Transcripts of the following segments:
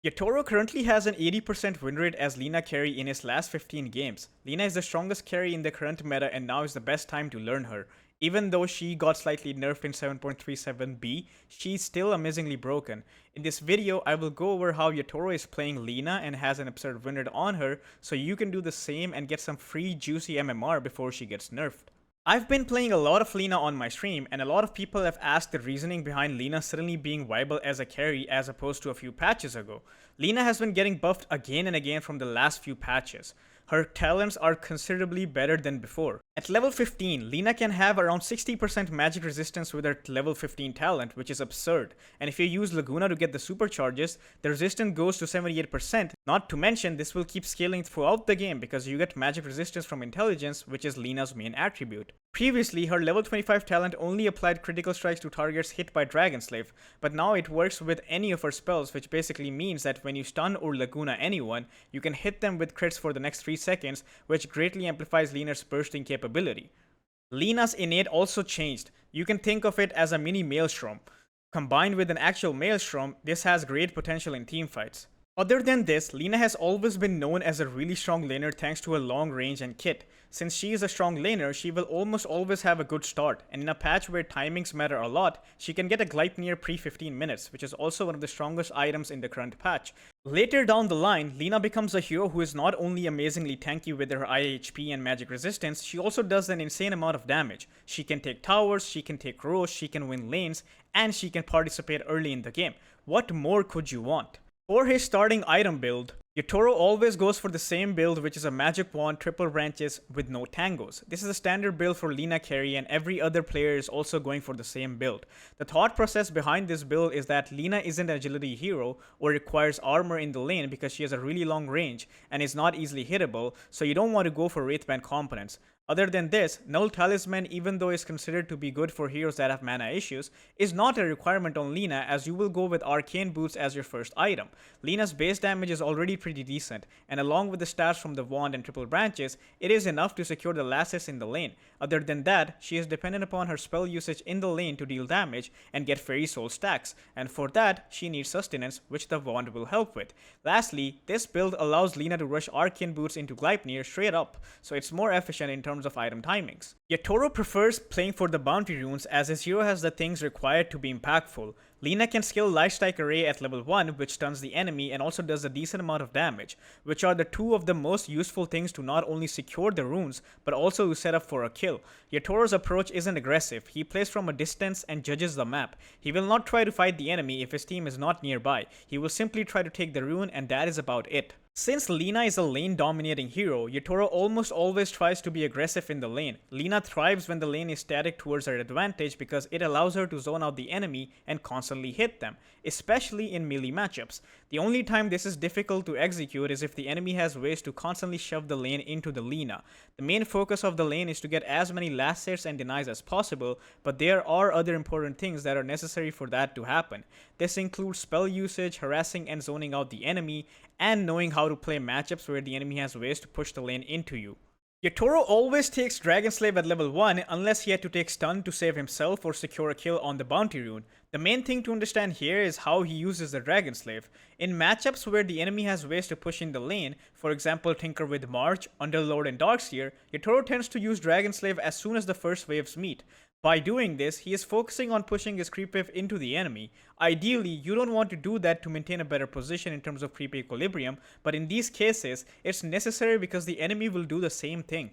Yatoro currently has an 80% win rate as Lina Carry in his last 15 games. Lina is the strongest carry in the current meta and now is the best time to learn her. Even though she got slightly nerfed in 7.37b, she's still amazingly broken. In this video, I will go over how Yatoro is playing Lina and has an absurd win rate on her, so you can do the same and get some free juicy MMR before she gets nerfed. I've been playing a lot of Lina on my stream, and a lot of people have asked the reasoning behind Lina suddenly being viable as a carry as opposed to a few patches ago. Lina has been getting buffed again and again from the last few patches. Her talents are considerably better than before. At level 15, Lina can have around 60% magic resistance with her level 15 talent, which is absurd. And if you use Laguna to get the supercharges, the resistance goes to 78%. Not to mention, this will keep scaling throughout the game because you get magic resistance from intelligence, which is Lina's main attribute. Previously, her level 25 talent only applied critical strikes to targets hit by Dragon Slave, but now it works with any of her spells, which basically means that when you stun or Laguna anyone, you can hit them with crits for the next 3 seconds, which greatly amplifies Lina's bursting capability. Lina's innate also changed. You can think of it as a mini Maelstrom. Combined with an actual Maelstrom, this has great potential in teamfights. Other than this, Lina has always been known as a really strong laner thanks to her long range and kit. Since she is a strong laner, she will almost always have a good start, and in a patch where timings matter a lot, she can get a Gleipnir pre 15 minutes, which is also one of the strongest items in the current patch. Later down the line, Lina becomes a hero who is not only amazingly tanky with her IHP and magic resistance, she also does an insane amount of damage. She can take towers, she can take rows, she can win lanes, and she can participate early in the game. What more could you want? For his starting item build, Yatoro always goes for the same build, which is a magic wand, triple branches with no tangos. This is a standard build for Lina Carry, and every other player is also going for the same build. The thought process behind this build is that Lina isn't an agility hero or requires armor in the lane because she has a really long range and is not easily hittable, so you don't want to go for Wraithband components. Other than this, Null Talisman, even though is considered to be good for heroes that have mana issues, is not a requirement on Lina, as you will go with Arcane Boots as your first item. Lina's base damage is already pretty decent, and along with the stats from the wand and triple branches, it is enough to secure the last hits in the lane. Other than that, she is dependent upon her spell usage in the lane to deal damage and get Fairy Soul stacks, and for that, she needs sustenance, which the wand will help with. Lastly, this build allows Lina to rush Arcane Boots into Gleipnir straight up, so it's more efficient in terms of item timings. Yatoro prefers playing for the bounty runes as his hero has the things required to be impactful. Lina can skill Lifestrike Array at level 1, which stuns the enemy and also does a decent amount of damage, which are the two of the most useful things to not only secure the runes, but also to set up for a kill. Yatoro's approach isn't aggressive, he plays from a distance and judges the map. He will not try to fight the enemy if his team is not nearby, he will simply try to take the rune, and that is about it. Since Lina is a lane dominating hero, Yatoro almost always tries to be aggressive in the lane. Lina thrives when the lane is static towards her advantage because it allows her to zone out the enemy and constantly hit them, especially in melee matchups. The only time this is difficult to execute is if the enemy has ways to constantly shove the lane into the Lina. The main focus of the lane is to get as many last hits and denies as possible, but there are other important things that are necessary for that to happen. This includes spell usage, harassing and zoning out the enemy, and knowing how to play matchups where the enemy has ways to push the lane into you. Yatoro always takes Dragon Slave at level 1 unless he had to take stun to save himself or secure a kill on the bounty rune. The main thing to understand here is how he uses the Dragon Slave. In matchups where the enemy has ways to push in the lane, for example Tinker with March, Underlord and Darkseer, Yatoro tends to use Dragon Slave as soon as the first waves meet. By doing this, he is focusing on pushing his creep wave into the enemy. Ideally, you don't want to do that to maintain a better position in terms of creep equilibrium, but in these cases, it's necessary because the enemy will do the same thing.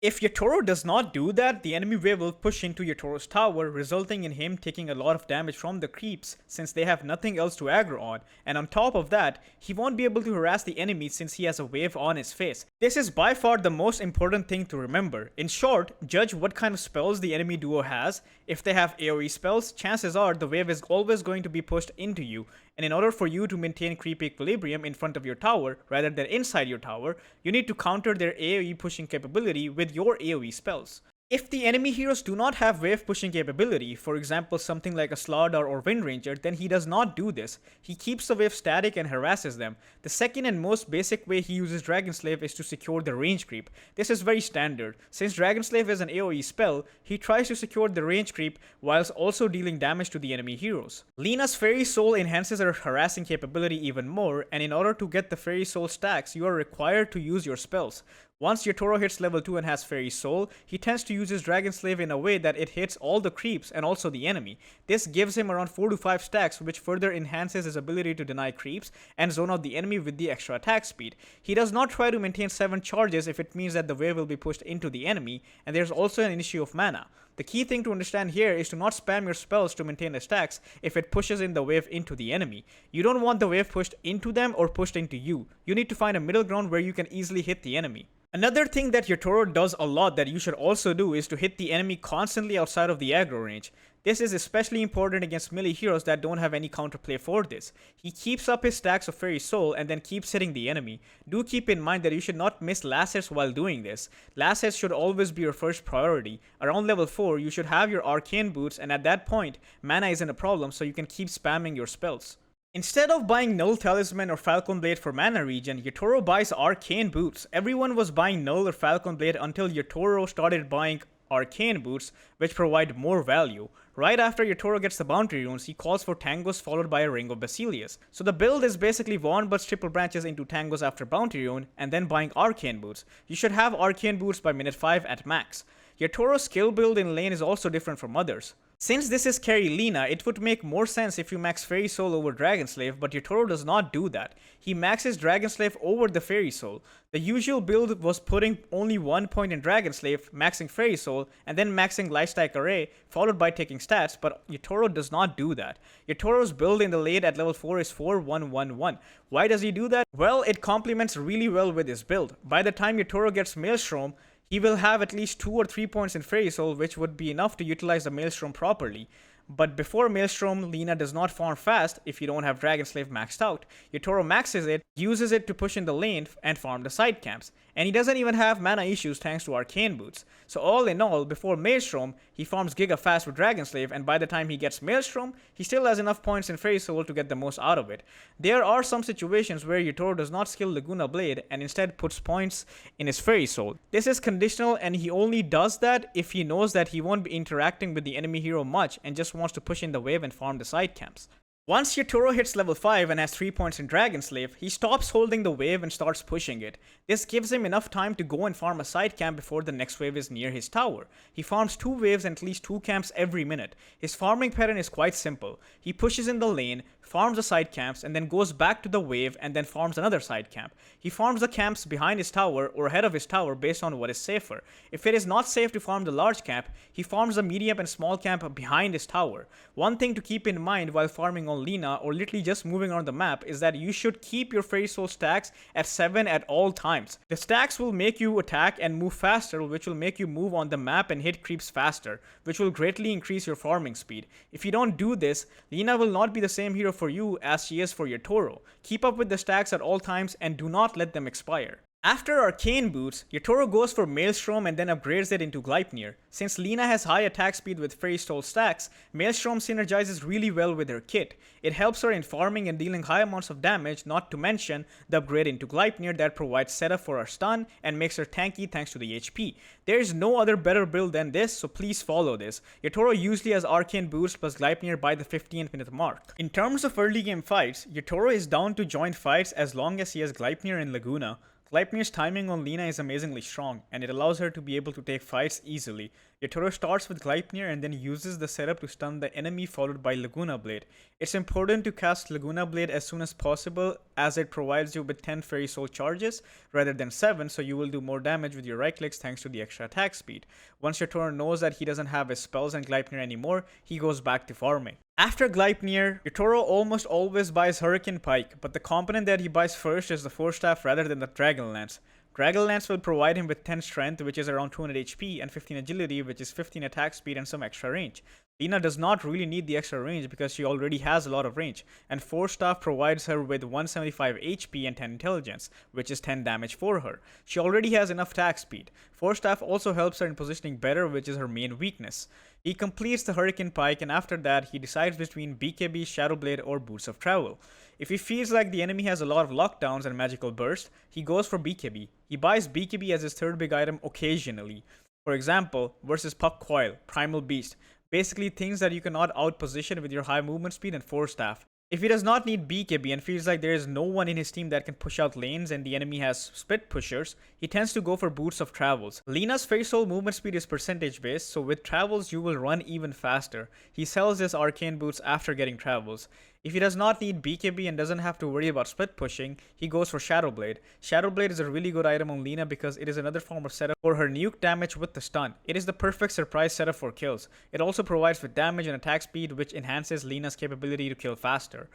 If Yatoro does not do that, the enemy wave will push into Yatoro's tower, resulting in him taking a lot of damage from the creeps since they have nothing else to aggro on, and on top of that, he won't be able to harass the enemy since he has a wave on his face. This is by far the most important thing to remember. In short, judge what kind of spells the enemy duo has. If they have AoE spells, chances are the wave is always going to be pushed into you, and in order for you to maintain creep equilibrium in front of your tower rather than inside your tower, you need to counter their AoE pushing capability with your AoE spells. If the enemy heroes do not have wave pushing capability, for example something like a Slardar or Wind Ranger, then he does not do this. He keeps the wave static and harasses them. The second and most basic way he uses Dragon Slave is to secure the range creep. This is very standard. Since Dragon Slave is an AoE spell, he tries to secure the range creep whilst also dealing damage to the enemy heroes. Lina's Fairy Soul enhances her harassing capability even more, and in order to get the Fairy Soul stacks, you are required to use your spells. Once Yatoro hits level 2 and has Fairy Soul, he tends to use his Dragon Slave in a way that it hits all the creeps and also the enemy. This gives him around 4 to 5 stacks, which further enhances his ability to deny creeps and zone out the enemy with the extra attack speed. He does not try to maintain 7 charges if it means that the wave will be pushed into the enemy, and there's also an issue of mana. The key thing to understand here is to not spam your spells to maintain the stacks if it pushes in the wave into the enemy. You don't want the wave pushed into them or pushed into you. You need to find a middle ground where you can easily hit the enemy. Another thing that Yatoro does a lot that you should also do is to hit the enemy constantly outside of the aggro range. This is especially important against melee heroes that don't have any counterplay for this. He keeps up his stacks of Fairy Soul and then keeps hitting the enemy. Do keep in mind that you should not miss last hits while doing this. Last hits should always be your first priority. Around level 4, you should have your Arcane Boots, and at that point, mana isn't a problem, so you can keep spamming your spells. Instead of buying Null Talisman or Falcon Blade for mana regen, Yatoro buys Arcane Boots. Everyone was buying Null or Falcon Blade until Yatoro started buying Arcane Boots, which provide more value. Right after Yatoro gets the bounty runes, he calls for Tangos followed by a Ring of Basilius. So the build is basically Vaughn but triple branches into Tangos after bounty rune and then buying Arcane Boots. You should have Arcane Boots by minute 5 at max. Yatoro's skill build in lane is also different from others. Since this is carry Lina, it would make more sense if you max Fairy Soul over Dragon Slave, but Yatoro does not do that. He maxes Dragon Slave over the Fairy Soul. The usual build was putting only 1 point in Dragon Slave, maxing Fairy Soul, and then maxing Lifestack Array, followed by taking stats, but Yatoro does not do that. Yatoro's build in the late at level 4 is 4-1-1-1. Why does he do that? Well, it complements really well with his build. By the time Yatoro gets Maelstrom, he will have at least 2 or 3 points in Fairy Soul, which would be enough to utilize the Maelstrom properly. But before Maelstrom, Lina does not farm fast if you don't have Dragon Slave maxed out. Yatoro maxes it, uses it to push in the lane and farm the side camps. And he doesn't even have mana issues thanks to Arcane Boots. So all in all, before Maelstrom, he farms Giga fast with Dragon Slave, and by the time he gets Maelstrom, he still has enough points in Fairy Soul to get the most out of it. There are some situations where Yatoro does not skill Laguna Blade and instead puts points in his Fairy Soul. This is conditional, and he only does that if he knows that he won't be interacting with the enemy hero much and just wants to push in the wave and farm the side camps. Once Yatoro hits level 5 and has 3 points in Dragon Slave, he stops holding the wave and starts pushing it. This gives him enough time to go and farm a side camp before the next wave is near his tower. He farms 2 waves and at least 2 camps every minute. His farming pattern is quite simple. He pushes in the lane, farms the side camps, and then goes back to the wave and then farms another side camp. He farms the camps behind his tower or ahead of his tower based on what is safer. If it is not safe to farm the large camp, he farms the medium and small camp behind his tower. One thing to keep in mind while farming on Lina or literally just moving around the map is that you should keep your Fairy Soul stacks at 7 at all times. The stacks will make you attack and move faster, which will make you move on the map and hit creeps faster, which will greatly increase your farming speed. If you don't do this, Lina will not be the same hero for you as she is for Yatoro. Keep up with the stacks at all times and do not let them expire. After Arcane Boots, Yatoro goes for Maelstrom and then upgrades it into Gleipnir. Since Lina has high attack speed with Fairy Soul stacks, Maelstrom synergizes really well with her kit. It helps her in farming and dealing high amounts of damage, not to mention the upgrade into Gleipnir that provides setup for her stun and makes her tanky thanks to the HP. There is no other better build than this, so please follow this. Yatoro usually has Arcane Boost plus Gleipnir by the 15th minute mark. In terms of early game fights, Yatoro is down to join fights as long as he has Gleipnir and Laguna. Gleipnir's timing on Lina is amazingly strong, and it allows her to be able to take fights easily. Yatoro starts with Gleipnir and then uses the setup to stun the enemy followed by Laguna Blade. It's important to cast Laguna Blade as soon as possible as it provides you with 10 Fairy Soul charges rather than 7, so you will do more damage with your right clicks thanks to the extra attack speed. Once Yatoro knows that he doesn't have his spells and Gleipnir anymore, he goes back to farming. After Gleipnir, Yatoro almost always buys Hurricane Pike, but the component that he buys first is the Force Staff rather than the Dragon Lance. Dragon Lance will provide him with 10 strength, which is around 200 HP, and 15 agility, which is 15 attack speed and some extra range. Lina does not really need the extra range because she already has a lot of range, and Force Staff provides her with 175 HP and 10 intelligence, which is 10 damage for her. She already has enough attack speed. Force Staff also helps her in positioning better, which is her main weakness. He completes the Hurricane Pike, and after that he decides between BKB, Shadow Blade or Boots of Travel. If he feels like the enemy has a lot of lockdowns and magical burst, he goes for BKB. He buys BKB as his third big item occasionally. For example, versus Puck Coil, Primal Beast. Basically things that you cannot outposition with your high movement speed and Force Staff. If he does not need BKB and feels like there is no one in his team that can push out lanes and the enemy has split pushers, he tends to go for Boots of Travels. Lina's face hole movement speed is percentage based, so with Travels you will run even faster. He sells his Arcane Boots after getting Travels. If he does not need BKB and doesn't have to worry about split pushing, he goes for Shadow Blade. Shadow Blade is a really good item on Lina because it is another form of setup for her nuke damage with the stun. It is the perfect surprise setup for kills. It also provides with damage and attack speed, which enhances Lina's capability to kill faster.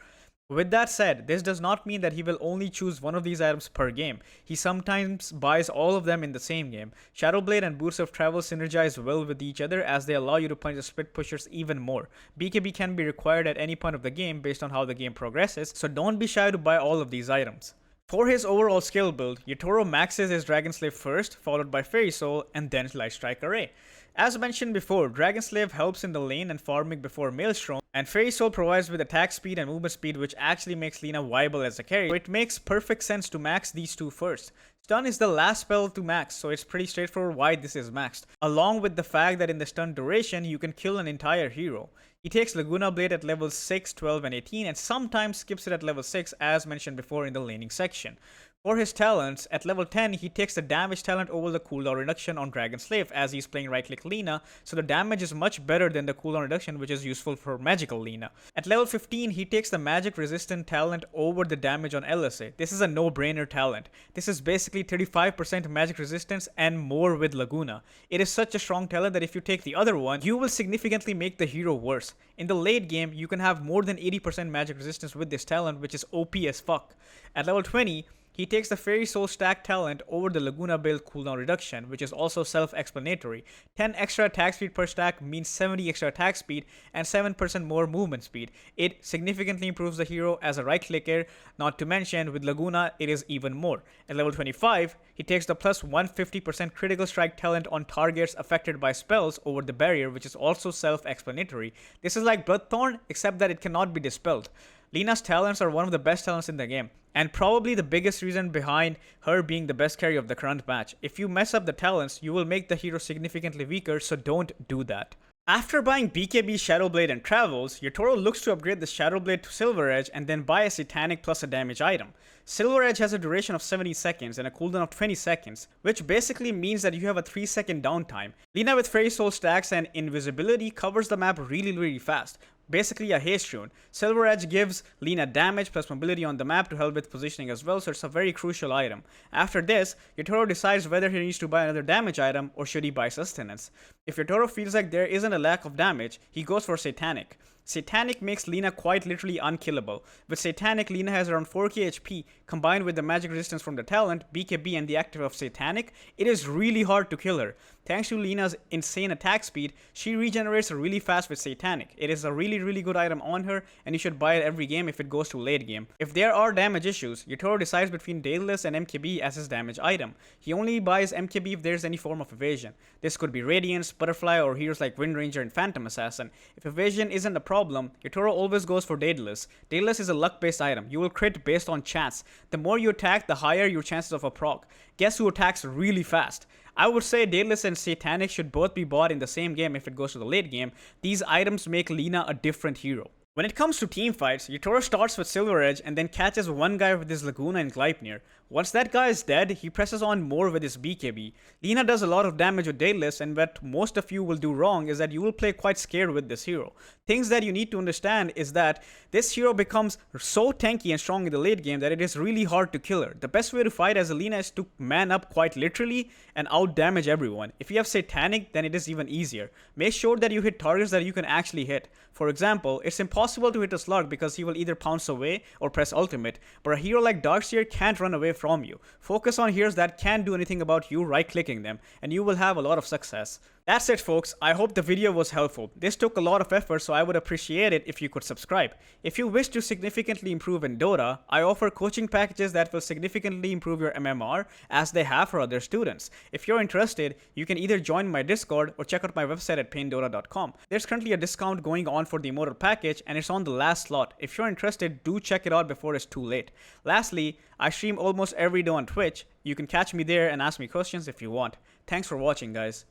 With that said, this does not mean that he will only choose one of these items per game. He sometimes buys all of them in the same game. Shadow Blade and Boots of Travel synergize well with each other as they allow you to punish the split pushers even more. BKB can be required at any point of the game based on how the game progresses, so don't be shy to buy all of these items. For his overall skill build, Yatoro maxes his Dragon Slave first, followed by Fairy Soul, and then Light Strike Array. As mentioned before, Dragon Slave helps in the lane and farming before Maelstrom, and Fairy Soul provides with attack speed and movement speed, which actually makes Lina viable as a carry, so it makes perfect sense to max these two first. Stun is the last spell to max, so it's pretty straightforward why this is maxed, along with the fact that in the stun duration, you can kill an entire hero. He takes Laguna Blade at levels 6, 12, and 18, and sometimes skips it at level 6 as mentioned before in the laning section. For his talents, at level 10, he takes the damage talent over the cooldown reduction on Dragon Slave as he's playing right-click Lina, so the damage is much better than the cooldown reduction, which is useful for magical Lina. At level 15, he takes the magic resistant talent over the damage on LSA. This is a no-brainer talent. This is basically 35% magic resistance and more with Laguna. It is such a strong talent that if you take the other one, you will significantly make the hero worse. In the late game, you can have more than 80% magic resistance with this talent, which is OP as fuck. At level 20, he takes the Fairy Soul stack talent over the Laguna build cooldown reduction, which is also self-explanatory. 10 extra attack speed per stack means 70 extra attack speed and 7% more movement speed. It significantly improves the hero as a right-clicker, not to mention with Laguna it is even more. At level 25, he takes the plus 150% critical strike talent on targets affected by spells over the barrier, which is also self-explanatory. This is like Bloodthorn, except that it cannot be dispelled. Lina's talents are one of the best talents in the game, and probably the biggest reason behind her being the best carry of the current match. If you mess up the talents, you will make the hero significantly weaker, so don't do that. After buying BKB, Shadow Blade, and Travels, Yatoro looks to upgrade the Shadow Blade to Silver Edge and then buy a Satanic plus a damage item. Silver Edge has a duration of 70 seconds and a cooldown of 20 seconds, which basically means that you have a 3-second downtime. Lina with Fairy Soul stacks and invisibility covers the map really fast. Basically a haste rune. Silver Edge gives Lina damage plus mobility on the map to help with positioning as well, so it's a very crucial item. After this, Yatoro decides whether he needs to buy another damage item or should he buy sustenance. If Yatoro feels like there isn't a lack of damage, he goes for Satanic. Satanic makes Lina quite literally unkillable. With Satanic, Lina has around 4k HP, combined with the magic resistance from the talent, BKB, and the active of Satanic, it is really hard to kill her. Thanks to Lina's insane attack speed, she regenerates really fast with Satanic. It is a really good item on her, and you should buy it every game if it goes to late game. If there are damage issues, Yatoro decides between Daedalus and MKB as his damage item. He only buys MKB if there's any form of evasion. This could be Radiance, Butterfly, or heroes like Windranger and Phantom Assassin. If evasion isn't a problem, Yatoro always goes for Daedalus. Daedalus is a luck-based item. You will crit based on chance. The more you attack, the higher your chances of a proc. Guess who attacks really fast? I would say Daedalus and Satanic should both be bought in the same game if it goes to the late game. These items make Lina a different hero. When it comes to teamfights, Yatoro starts with Silver Edge and then catches one guy with his Laguna and Gleipnir. Once that guy is dead, he presses on more with his BKB. Lina does a lot of damage with Daedalus, and what most of you will do wrong is that you will play quite scared with this hero. Things that you need to understand is that this hero becomes so tanky and strong in the late game that it is really hard to kill her. The best way to fight as a Lina is to man up quite literally and out damage everyone. If you have Satanic, then it is even easier. Make sure that you hit targets that you can actually hit. For example, it's impossible to hit a Slug because he will either pounce away or press ultimate, but a hero like Darkseer can't run away from you. Focus on heroes that can't do anything about you right-clicking them, and you will have a lot of success. That's it, folks. I hope the video was helpful. This took a lot of effort, so I would appreciate it if you could subscribe. If you wish to significantly improve in Dota, I offer coaching packages that will significantly improve your MMR, as they have for other students. If you're interested, you can either join my Discord or check out my website at PainDota.com. There's currently a discount going on for the Immortal package, and it's on the last slot. If you're interested, do check it out before it's too late. Lastly, I stream almost every day on Twitch. You can catch me there and ask me questions if you want. Thanks for watching, guys.